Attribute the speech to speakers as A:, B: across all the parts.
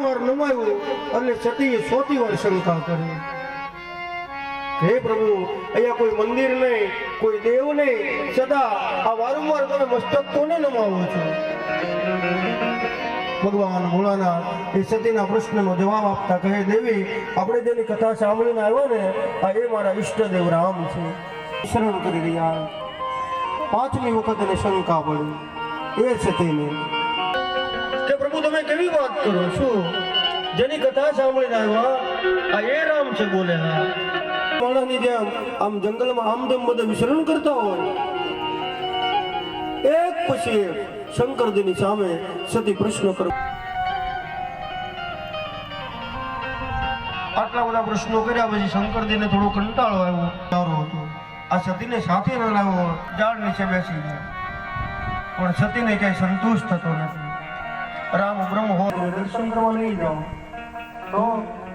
A: વારંવાર નમાયું અને સતીએ 100 વાર શંકા કરી. હે પ્રભુ, અહીંયા કોઈ મંદિર નહીં, કોઈ દેવ નહીં, સદા આ વારંવાર તમે મસ્તક કોને નમાવો છો? ભગવાન ભોળાનાથ એ સતીના પ્રશ્નનો જવાબ આપતા કહે, દેવી, આપણે જેની કથા સાંભળીને આવ્યા ને, આ એ મારા ઈષ્ટદેવ રામ છે. શરણ કરી રહ્યા. 5મી વખત એને શંકા પડી એ સતીને કે પ્રભુ તમે કેવી વાત કરો છો? જેની કથા સાંભળીને આવ્યા આ એ રામ છે બોલે. હા, માણસની જેમ આમ જંગલમાં આમ તેમ બધા વિચરણ કરતા હોય. એક પછી એક શંકરજીની સામે સતી પ્રશ્ન કરો. આટલા બધા પ્રશ્નો કર્યા પછી શંકરજીને થોડો કંટાળો આવ્યો હતો. આ સતીને સાથે ન લાવ્યો, ઝાડ નીચે બેસી ગયો. પણ સતીને ક્યાંય સંતોષ થતો નથી. રામ બ્રહ્મ હોય દર્શન કરવા નહીં જાઓ તો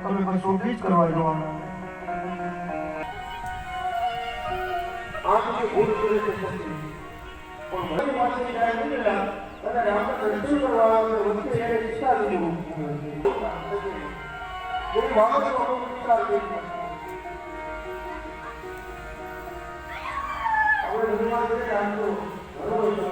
A: તમે કોઈ શોધી જ કરવા જવાના. આખી ભૂલ કરે છે સતી. પણ ભલે પાછી જાય નહીં અને રામને દર્શન કરવા આવે વચ્ચે એને ઈચ્છા લીધી. કોઈ માણસ ઈચ્છા લીધી. આપણે ભગવાન છે આમ તો બરોબર છે.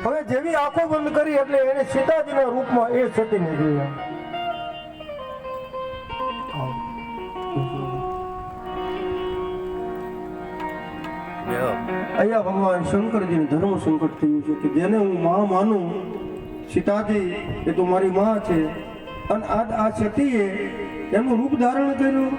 A: હવે જેવી આંખો બંધ કરી એટલે એને સીતાજીના રૂપમાં એ સતીને જોયા. અહીંયા ભગવાન શંકરજીને ધર્મ સંકટ થયું છે કે જેને હું માં માનું, સીતાજી એ તો મારી માં છે, અને આ સતીએ એનું રૂપ ધારણ કર્યું.